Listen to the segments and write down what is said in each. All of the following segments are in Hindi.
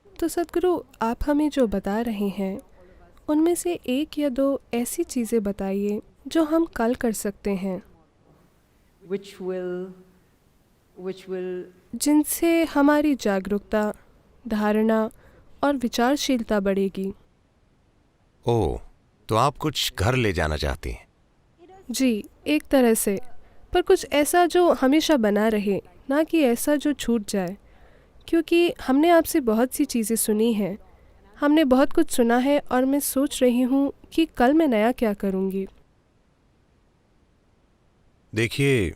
तो सद्गुरु, आप हमें जो बता रहे हैं उनमें से एक या दो ऐसी चीज़ें बताइए जो हम कल कर सकते हैं, which will जिनसे हमारी जागरूकता, धारणा और विचारशीलता बढ़ेगी। ओह, तो आप कुछ घर ले जाना चाहती हैं? जी, एक तरह से, पर कुछ ऐसा जो हमेशा बना रहे, ना कि ऐसा जो छूट जाए। क्योंकि हमने आपसे बहुत सी चीज़ें सुनी हैं, हमने बहुत कुछ सुना है और मैं सोच रही हूँ कि कल मैं नया क्या करूँगी। देखिए,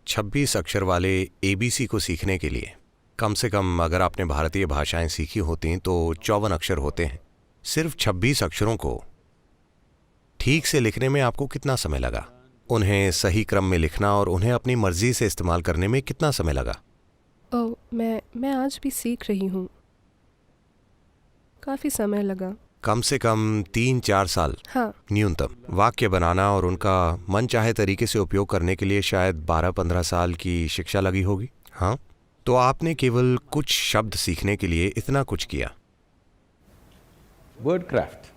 26 अक्षर वाले एबीसी को सीखने के लिए कम से कम अगर आपने भारतीय भाषाएं सीखी होती तो 54 अक्षर होते हैं। सिर्फ 26 अक्षरों को ठीक से लिखने में आपको कितना समय लगा? उन्हें सही क्रम में लिखना और उन्हें अपनी मर्जी से इस्तेमाल करने में कितना समय लगा? ओह, मैं आज भी सीख रही हूँ। काफ़ी समय लगा। कम से कम 3-4 साल हाँ। न्यूनतम। वाक्य बनाना और उनका मन चाहे तरीके से उपयोग करने के लिए शायद 12-15 साल की शिक्षा लगी होगी। हाँ, तो आपने केवल कुछ शब्द सीखने के लिए इतना कुछ किया। Word craft.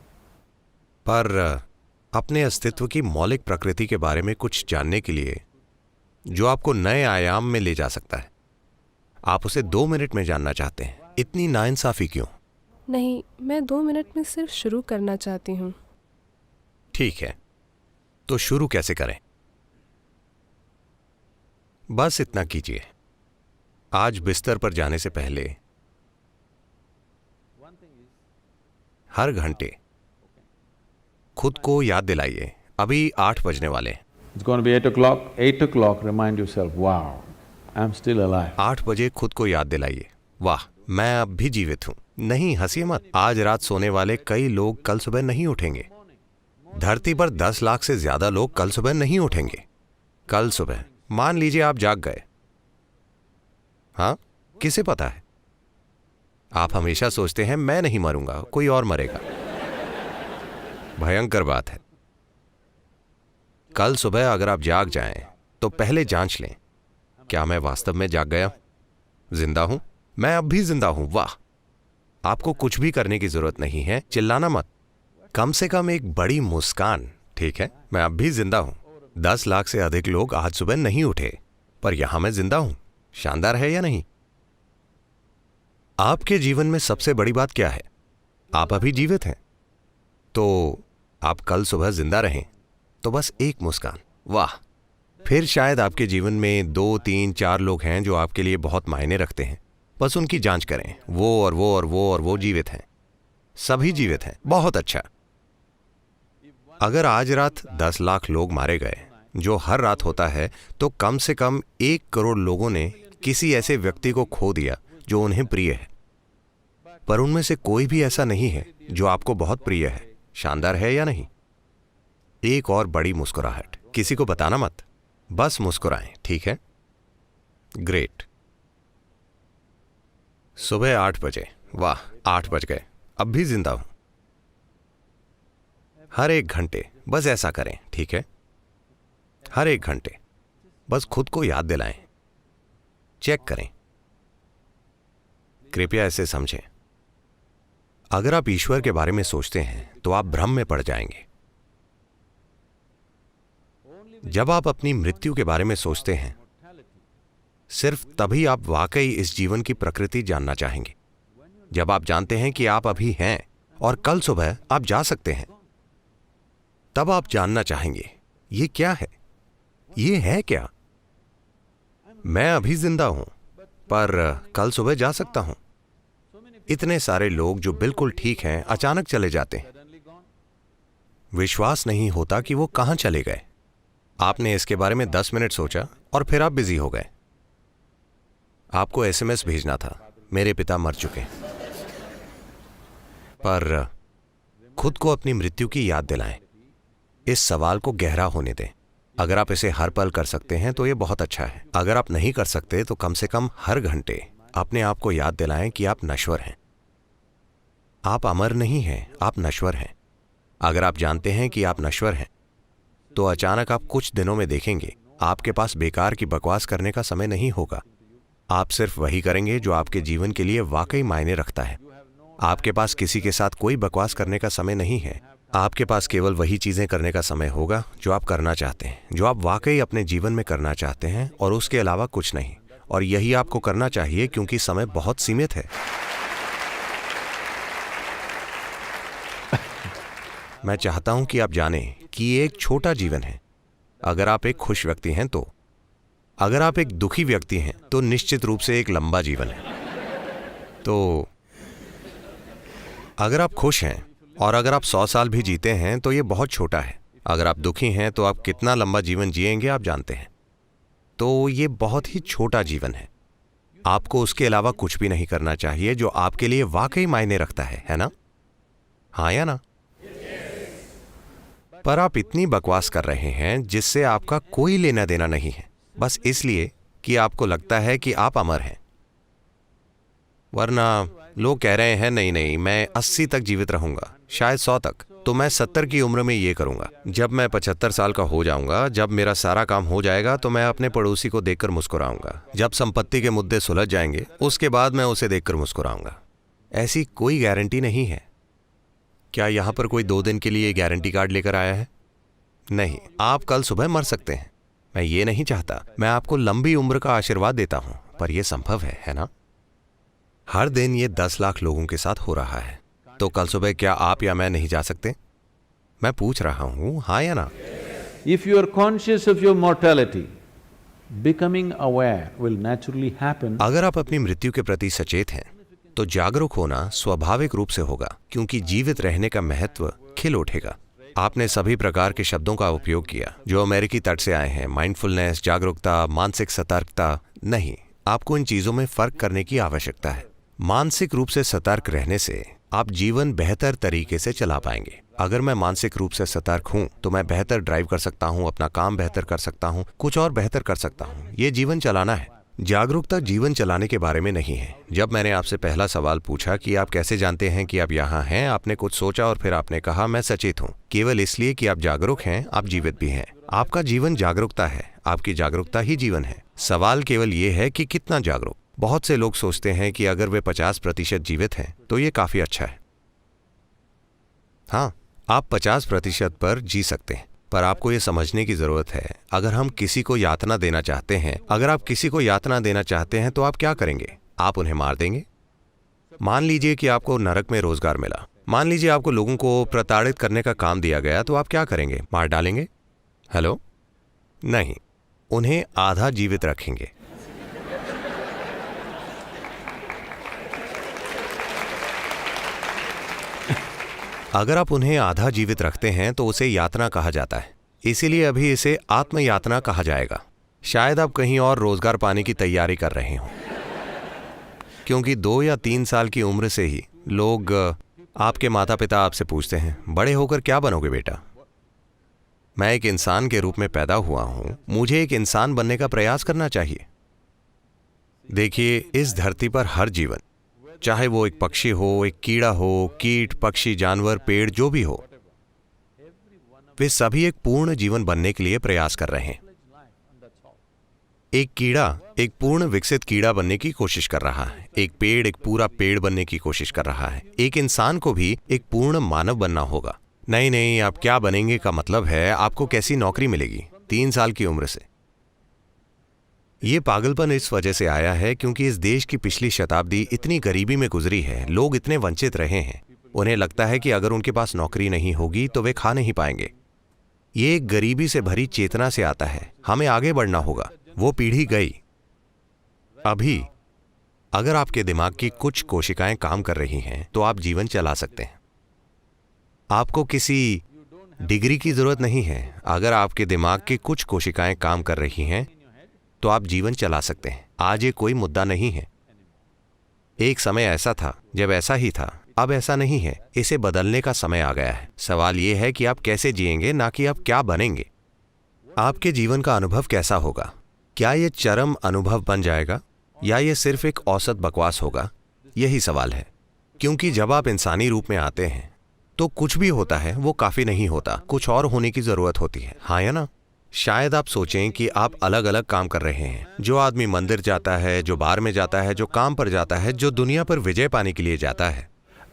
पर अपने अस्तित्व की मौलिक प्रकृति के बारे में कुछ जानने के लिए जो आपको नए आयाम में ले जा सकता है, आप उसे 2 मिनट में जानना चाहते हैं। इतनी नाइंसाफी क्यों? नहीं, मैं 2 मिनट में सिर्फ शुरू करना चाहती हूँ। ठीक है, तो शुरू कैसे करें? बस इतना कीजिए। आज बिस्तर पर जाने से पहले हर घंटे खुद को याद दिलाइए, अभी 8 बजने वाले हैं। It's going to be 8 o'clock. 8 o'clock, remind yourself, wow, I'm still alive. 8 बजे खुद को याद दिलाइए, वाह, मैं अब भी जीवित हूं। नहीं, हंसिए मत। आज रात सोने वाले कई लोग कल सुबह नहीं उठेंगे। धरती पर 10 लाख से ज्यादा लोग कल सुबह नहीं उठेंगे। कल सुबह मान लीजिए आप जाग गए। हाँ, किसे पता है? आप हमेशा सोचते हैं मैं नहीं मरूंगा, कोई और मरेगा। भयंकर बात है। कल सुबह अगर आप जाग जाएं तो पहले जांच लें, क्या मैं वास्तव में जाग गया? जिंदा हूं? मैं अब भी जिंदा हूं। वाह, आपको कुछ भी करने की जरूरत नहीं है। चिल्लाना मत, कम से कम एक बड़ी मुस्कान। ठीक है, मैं अब भी जिंदा हूं। 10 लाख से अधिक लोग आज सुबह नहीं उठे, पर यहां मैं जिंदा हूं। शानदार है या नहीं? आपके जीवन में सबसे बड़ी बात क्या है? आप अभी जीवित हैं। तो आप कल सुबह जिंदा रहें तो बस एक मुस्कान। वाह, फिर शायद आपके जीवन में 2, 3, 4 लोग हैं जो आपके लिए बहुत मायने रखते हैं। बस उनकी जांच करें। वो और वो और वो और वो जीवित हैं। सभी जीवित हैं। बहुत अच्छा। अगर आज रात 10 लाख लोग मारे गए, जो हर रात होता है, तो कम से कम 1 करोड़ लोगों ने किसी ऐसे व्यक्ति को खो दिया जो उन्हें प्रिय है। पर उनमें से कोई भी ऐसा नहीं है जो आपको बहुत प्रिय है। शानदार है या नहीं? एक और बड़ी मुस्कुराहट। किसी को बताना मत, बस मुस्कुराएं। ठीक है, ग्रेट। सुबह 8 बजे। वाह, 8 बज गए, अब भी जिंदा हूं। हर एक घंटे बस ऐसा करें। ठीक है, हर एक घंटे बस खुद को याद दिलाएं, चेक करें। कृपया ऐसे समझें, अगर आप ईश्वर के बारे में सोचते हैं तो आप भ्रम में पड़ जाएंगे। जब आप अपनी मृत्यु के बारे में सोचते हैं, सिर्फ तभी आप वाकई इस जीवन की प्रकृति जानना चाहेंगे। जब आप जानते हैं कि आप अभी हैं और कल सुबह आप जा सकते हैं, तब आप जानना चाहेंगे ये क्या है, ये है क्या? मैं अभी जिंदा हूं, पर कल सुबह जा सकता हूं। इतने सारे लोग जो बिल्कुल ठीक हैं अचानक चले जाते हैं। विश्वास नहीं होता कि वो कहां चले गए। आपने इसके बारे में 10 मिनट सोचा और फिर आप बिजी हो गए। आपको एसएमएस भेजना था, मेरे पिता मर चुके। पर खुद को अपनी मृत्यु की याद दिलाएं। इस सवाल को गहरा होने दें। अगर आप इसे हर पल कर सकते हैं तो यह बहुत अच्छा है। अगर आप नहीं कर सकते तो कम से कम हर घंटे अपने आप को याद दिलाएं कि आप नश्वर हैं। आप अमर नहीं हैं, आप नश्वर हैं। अगर आप जानते हैं कि आप नश्वर हैं, तो अचानक आप कुछ दिनों में देखेंगे आपके पास बेकार की बकवास करने का समय नहीं होगा। आप सिर्फ वही करेंगे जो आपके जीवन के लिए वाकई मायने रखता है। आपके पास किसी के साथ कोई बकवास करने का समय नहीं है। आपके पास केवल वही चीजें करने का समय होगा जो आप करना चाहते हैं, जो आप वाकई अपने जीवन में करना चाहते हैं, और उसके अलावा कुछ नहीं। और यही आपको करना चाहिए क्योंकि समय बहुत सीमित है। मैं चाहता हूं कि आप जानें कि ये एक छोटा जीवन है। अगर आप एक खुश व्यक्ति हैं तो, अगर आप एक दुखी व्यक्ति हैं तो निश्चित रूप से एक लंबा जीवन है। तो अगर आप खुश हैं और अगर आप 100 साल भी जीते हैं तो ये बहुत छोटा है। अगर आप दुखी हैं तो आप कितना लंबा जीवन जिएंगे आप जानते हैं। तो ये बहुत ही छोटा जीवन है। आपको उसके अलावा कुछ भी नहीं करना चाहिए जो आपके लिए वाकई मायने रखता है ना? हाँ या ना? पर आप इतनी बकवास कर रहे हैं जिससे आपका कोई लेना देना नहीं है, बस इसलिए कि आपको लगता है कि आप अमर हैं। वरना लोग कह रहे हैं नहीं नहीं, मैं 80 तक जीवित रहूंगा, शायद 100 तक, तो मैं 70 की उम्र में ये करूंगा। जब मैं 75 साल का हो जाऊंगा, जब मेरा सारा काम हो जाएगा, तो मैं अपने पड़ोसी को देखकर मुस्कुराऊंगा। जब संपत्ति के मुद्दे सुलझ जाएंगे, उसके बाद मैं उसे देखकर मुस्कुराऊंगा। ऐसी कोई गारंटी नहीं है। क्या यहां पर कोई 2 दिन के लिए गारंटी कार्ड लेकर आया है? नहीं। आप कल सुबह मर सकते हैं। मैं ये नहीं चाहता। मैं आपको लंबी उम्र का आशीर्वाद देता हूं, पर यह संभव है ना? हर दिन ये 10 लाख लोगों के साथ हो रहा है। तो कल सुबह क्या आप या मैं नहीं जा सकते? मैं पूछ रहा हूं, हाँ या ना? If you are conscious of your mortality, becoming aware will naturally happen. अगर आप अपनी मृत्यु के प्रति सचेत हैं तो जागरूक होना स्वाभाविक रूप से होगा, क्योंकि जीवित रहने का महत्व खिल उठेगा। आपने सभी प्रकार के शब्दों का उपयोग किया जो अमेरिकी तट से आए हैं, माइंडफुलनेस, जागरूकता, मानसिक सतर्कता। नहीं, आपको इन चीजों में फर्क करने की आवश्यकता है। मानसिक रूप से सतर्क रहने से आप जीवन बेहतर तरीके से चला पाएंगे। अगर मैं मानसिक रूप से सतर्क हूं तो मैं बेहतर ड्राइव कर सकता हूं, अपना काम बेहतर कर सकता हूं, कुछ और बेहतर कर सकता हूं। ये जीवन चलाना है। जागरूकता जीवन चलाने के बारे में नहीं है। जब मैंने आपसे पहला सवाल पूछा कि आप कैसे जानते हैं कि आप यहाँ हैं, आपने कुछ सोचा और फिर आपने कहा मैं सचेत हूँ। केवल इसलिए कि आप जागरूक हैं, आप जीवित भी हैं। आपका जीवन जागरूकता है, आपकी जागरूकता ही जीवन है। सवाल केवल ये है कि कितना जागरूक। बहुत से लोग सोचते हैं कि अगर वे 50% जीवित हैं तो ये काफी अच्छा है। हाँ, आप 50% पर जी सकते हैं, पर आपको ये समझने की जरूरत है, अगर हम किसी को यातना देना चाहते हैं, अगर आप किसी को यातना देना चाहते हैं तो आप क्या करेंगे? आप उन्हें मार देंगे। मान लीजिए कि आपको नरक में रोजगार मिला, मान लीजिए आपको लोगों को प्रताड़ित करने का काम दिया गया, तो आप क्या करेंगे? मार डालेंगे? हेलो? नहीं, उन्हें आधा जीवित रखेंगे। अगर आप उन्हें आधा जीवित रखते हैं तो उसे यातना कहा जाता है, इसीलिए अभी इसे आत्मयातना कहा जाएगा। शायद आप कहीं और रोजगार पाने की तैयारी कर रहे हो, क्योंकि 2 या 3 साल की उम्र से ही लोग, आपके माता पिता आपसे पूछते हैं, बड़े होकर क्या बनोगे बेटा? मैं एक इंसान के रूप में पैदा हुआ हूं, मुझे एक इंसान बनने का प्रयास करना चाहिए। देखिए, इस धरती पर हर जीवन, चाहे वो एक पक्षी हो, एक कीड़ा हो, कीट, पक्षी, जानवर, पेड़, जो भी हो, वे सभी एक पूर्ण जीवन बनने के लिए प्रयास कर रहे हैं। एक कीड़ा एक पूर्ण विकसित कीड़ा बनने की कोशिश कर रहा है, एक पेड़ एक पूरा पेड़ बनने की कोशिश कर रहा है। एक इंसान को भी एक पूर्ण मानव बनना होगा। नहीं नहीं, आप क्या बनेंगे का मतलब है आपको कैसी नौकरी मिलेगी 3 साल की उम्र से। ये पागलपन इस वजह से आया है क्योंकि इस देश की पिछली शताब्दी इतनी गरीबी में गुजरी है, लोग इतने वंचित रहे हैं। उन्हें लगता है कि अगर उनके पास नौकरी नहीं होगी तो वे खा नहीं पाएंगे। ये एक गरीबी से भरी चेतना से आता है। हमें आगे बढ़ना होगा। वो पीढ़ी गई। अभी अगर आपके दिमाग की कुछ कोशिकाएं काम कर रही हैं तो आप जीवन चला सकते हैं। आपको किसी डिग्री की जरूरत नहीं है। अगर आपके दिमाग की कुछ कोशिकाएं काम कर रही हैं तो आप जीवन चला सकते हैं। आज ये कोई मुद्दा नहीं है। एक समय ऐसा था जब ऐसा ही था, अब ऐसा नहीं है। इसे बदलने का समय आ गया है। सवाल ये है कि आप कैसे जिएंगे, ना कि आप क्या बनेंगे। आपके जीवन का अनुभव कैसा होगा? क्या ये चरम अनुभव बन जाएगा या ये सिर्फ एक औसत बकवास होगा? यही सवाल है। क्योंकि जब आप इंसानी रूप में आते हैं तो कुछ भी होता है वो काफी नहीं होता, कुछ और होने की जरूरत होती है। हाँ या ना? शायद आप सोचें कि आप अलग अलग काम कर रहे हैं। जो आदमी मंदिर जाता है, जो बार में जाता है, जो काम पर जाता है, जो दुनिया पर विजय पाने के लिए जाता है,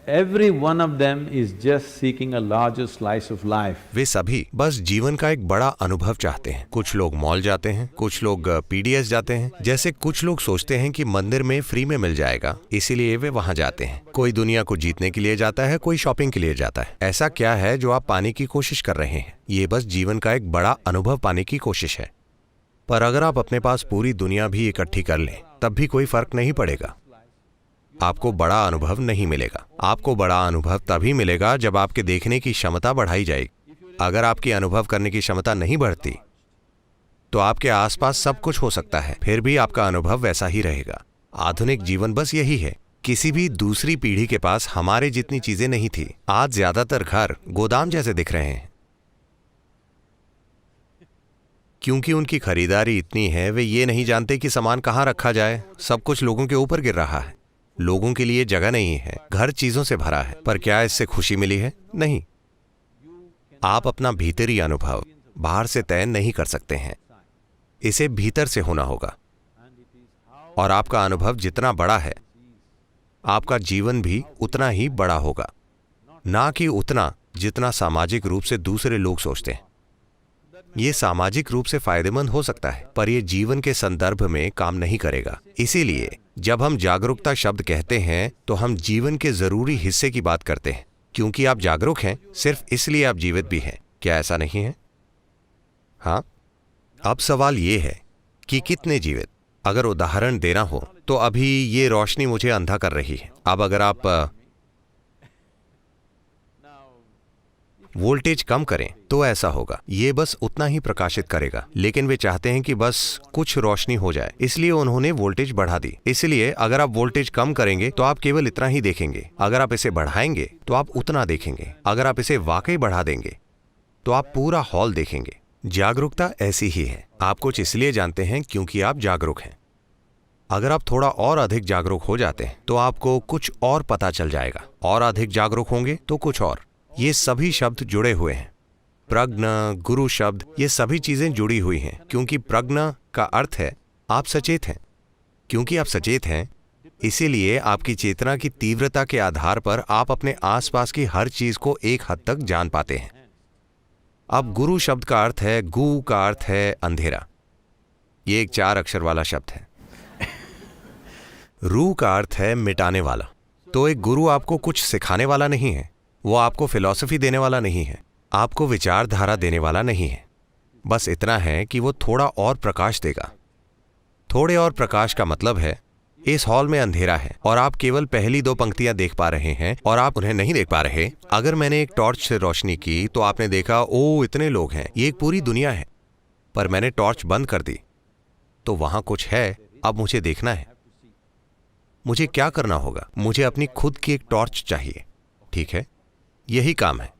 every one of them is just seeking a larger slice of life. वे सभी बस जीवन का एक बड़ा अनुभव चाहते हैं। कुछ लोग मॉल जाते हैं, कुछ लोग पीडीएस जाते हैं, जैसे कुछ लोग सोचते हैं कि मंदिर में फ्री में मिल जाएगा, इसीलिए वे वहां जाते हैं। कोई दुनिया को जीतने के लिए जाता है, कोई शॉपिंग के लिए जाता है। ऐसा क्या है जो आप पाने की कोशिश कर रहे हैं? ये बस जीवन का एक बड़ा अनुभव पाने की कोशिश है। पर अगर आप अपने पास पूरी दुनिया भी इकट्ठी कर लें, तब भी कोई फर्क नहीं पड़ेगा, आपको बड़ा अनुभव नहीं मिलेगा। आपको बड़ा अनुभव तभी मिलेगा जब आपके देखने की क्षमता बढ़ाई जाएगी। अगर आपकी अनुभव करने की क्षमता नहीं बढ़ती, तो आपके आसपास सब कुछ हो सकता है, फिर भी आपका अनुभव वैसा ही रहेगा। आधुनिक जीवन बस यही है। किसी भी दूसरी पीढ़ी के पास हमारे जितनी चीजें नहीं थी। आज ज्यादातर घर गोदाम जैसे दिख रहे हैं, क्योंकि उनकी खरीदारी इतनी है, वे ये नहीं जानते कि सामान कहाँ रखा जाए। सब कुछ लोगों के ऊपर गिर रहा है। लोगों के लिए जगह नहीं है, घर चीजों से भरा है। पर क्या इससे खुशी मिली है? नहीं। आप अपना भीतरी अनुभव बाहर से तय नहीं कर सकते हैं, इसे भीतर से होना होगा। और आपका अनुभव जितना बड़ा है, आपका जीवन भी उतना ही बड़ा होगा, ना कि उतना जितना सामाजिक रूप से दूसरे लोग सोचते हैं। ये सामाजिक रूप से फायदेमंद हो सकता है, पर यह जीवन के संदर्भ में काम नहीं करेगा। इसीलिए जब हम जागरूकता शब्द कहते हैं, तो हम जीवन के जरूरी हिस्से की बात करते हैं। क्योंकि आप जागरूक हैं, सिर्फ इसलिए आप जीवित भी हैं। क्या ऐसा नहीं है? हाँ। अब सवाल ये है कि कितने जीवित? अगर उदाहरण देना हो तो अभी ये रोशनी मुझे अंधा कर रही है। अब अगर आप वोल्टेज कम करें तो ऐसा होगा, ये बस उतना ही प्रकाशित करेगा। लेकिन वे चाहते हैं कि बस कुछ रोशनी हो जाए, इसलिए उन्होंने वोल्टेज बढ़ा दी। इसलिए अगर आप वोल्टेज कम करेंगे तो आप केवल इतना ही देखेंगे। अगर आप इसे बढ़ाएंगे तो आप उतना देखेंगे। अगर आप इसे वाकई बढ़ा देंगे तो आप पूरा हॉल देखेंगे। जागरूकता ऐसी ही है। आप कुछ इसलिए जानते हैं क्योंकि आप जागरूक हैं। अगर आप थोड़ा और अधिक जागरूक हो जाते हैं तो आपको कुछ और पता चल जाएगा। और अधिक जागरूक होंगे तो कुछ और। ये सभी शब्द जुड़े हुए हैं। प्रज्ञ, गुरु शब्द, ये सभी चीजें जुड़ी हुई हैं। क्योंकि प्रज्ञ का अर्थ है आप सचेत हैं। क्योंकि आप सचेत हैं, इसीलिए आपकी चेतना की तीव्रता के आधार पर आप अपने आसपास की हर चीज को एक हद तक जान पाते हैं। अब गुरु शब्द का अर्थ है, गु का अर्थ है अंधेरा। ये एक 4 अक्षर वाला शब्द है। रू का अर्थ है मिटाने वाला। तो एक गुरु आपको कुछ सिखाने वाला नहीं है, वो आपको फिलॉसफी देने वाला नहीं है, आपको विचारधारा देने वाला नहीं है। बस इतना है कि वो थोड़ा और प्रकाश देगा। थोड़े और प्रकाश का मतलब है इस हॉल में अंधेरा है और आप केवल पहली 2 पंक्तियां देख पा रहे हैं और आप उन्हें नहीं देख पा रहे। अगर मैंने एक टॉर्च से रोशनी की तो आपने देखा, ओ इतने लोग हैं, ये एक पूरी दुनिया है। पर मैंने टॉर्च बंद कर दी तो वहां कुछ है। अब मुझे देखना है। मुझे क्या करना होगा? मुझे अपनी खुद की एक टॉर्च चाहिए। ठीक है, यही काम है।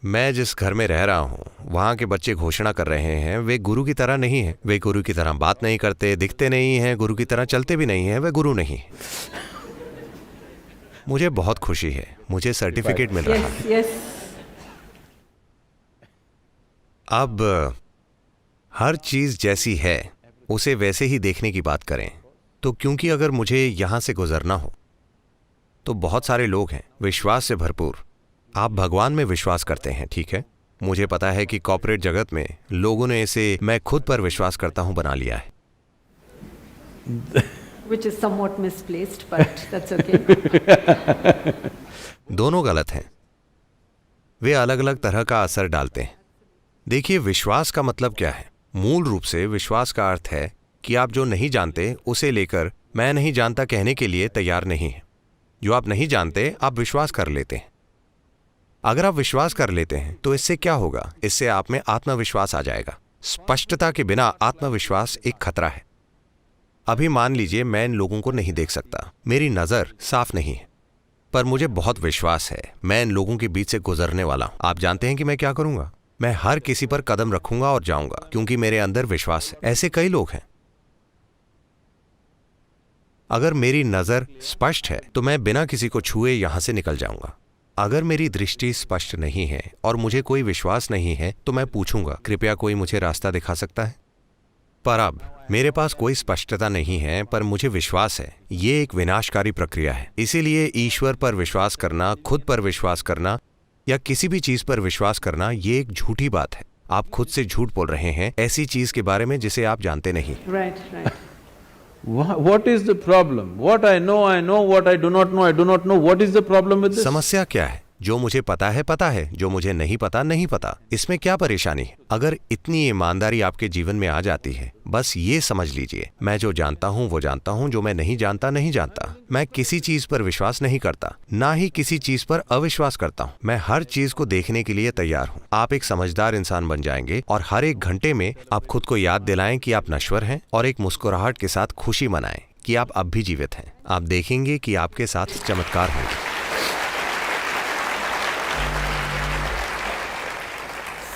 मैं जिस घर में रह रहा हूं, वहां के बच्चे घोषणा कर रहे हैं वे गुरु की तरह नहीं हैं। वे गुरु की तरह बात नहीं करते, दिखते नहीं हैं, गुरु की तरह चलते भी नहीं हैं। वे गुरु नहीं। मुझे बहुत खुशी है, मुझे सर्टिफिकेट मिल रहा है। Yes. अब हर चीज जैसी है उसे वैसे ही देखने की बात करें तो क्योंकि अगर मुझे यहां से गुजरना हो तो बहुत सारे लोग हैं विश्वास से भरपूर। आप भगवान में विश्वास करते हैं, ठीक है। मुझे पता है कि कॉर्पोरेट जगत में लोगों ने इसे मैं खुद पर विश्वास करता हूं बना लिया है। Which is somewhat misplaced, but that's okay. दोनों गलत हैं। वे अलग अलग तरह का असर डालते हैं। देखिए, विश्वास का मतलब क्या है? मूल रूप से विश्वास का अर्थ है कि आप जो नहीं जानते उसे लेकर मैं नहीं जानता कहने के लिए तैयार नहीं हैं। जो आप नहीं जानते आप विश्वास कर लेते हैं। अगर आप विश्वास कर लेते हैं तो इससे क्या होगा? इससे आप में आत्मविश्वास आ जाएगा। स्पष्टता के बिना आत्मविश्वास एक खतरा है। अभी मान लीजिए मैं इन लोगों को नहीं देख सकता, मेरी नजर साफ नहीं है, पर मुझे बहुत विश्वास है मैं इन लोगों के बीच से गुजरने वाला हूं। आप जानते हैं कि मैं क्या करूंगा? मैं हर किसी पर कदम रखूंगा और जाऊंगा, क्योंकि मेरे अंदर विश्वास है। ऐसे कई लोग हैं। अगर मेरी नजर स्पष्ट है तो मैं बिना किसी को छुए यहां से निकल जाऊंगा। अगर मेरी दृष्टि स्पष्ट नहीं है और मुझे कोई विश्वास नहीं है तो मैं पूछूंगा, कृपया कोई मुझे रास्ता दिखा सकता है? पर अब मेरे पास कोई स्पष्टता नहीं है, पर मुझे विश्वास है। ये एक विनाशकारी प्रक्रिया है। इसीलिए ईश्वर पर विश्वास करना, खुद पर विश्वास करना या किसी भी चीज पर विश्वास करना, ये एक झूठी बात है। आप खुद से झूठ बोल रहे हैं ऐसी चीज के बारे में जिसे आप जानते नहीं। Right, right. What is the problem? What I know, what I do not know, I do not know. What is the problem with this? समस्या क्या है? जो मुझे पता है पता है, जो मुझे नहीं पता नहीं पता। इसमें क्या परेशानी है? अगर इतनी ईमानदारी आपके जीवन में आ जाती है, बस ये समझ लीजिए, मैं जो जानता हूँ वो जानता हूँ, जो मैं नहीं जानता नहीं जानता। मैं किसी चीज पर विश्वास नहीं करता, ना ही किसी चीज पर अविश्वास करता हूँ। मैं हर चीज को देखने के लिए तैयार हूँ। आप एक समझदार इंसान बन जाएंगे और हर एक घंटे में आप खुद को याद दिलाएं कि आप नश्वर हैं और एक मुस्कुराहट के साथ खुशी मनाएं कि आप अब भी जीवित हैं। आप देखेंगे कि आपके साथ चमत्कार होंगे।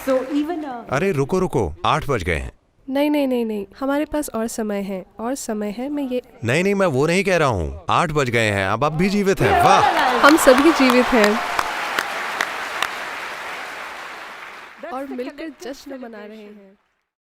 So even अरे रुको रुको, 8 बज गए हैं। नहीं नहीं नहीं नहीं, हमारे पास और समय है, और समय है। मैं ये नहीं नहीं, मैं वो नहीं कह रहा हूँ। 8 बज गए हैं, अब भी जीवित हैं। वाह, हम सभी जीवित हैं और मिलकर जश्न मना रहे हैं।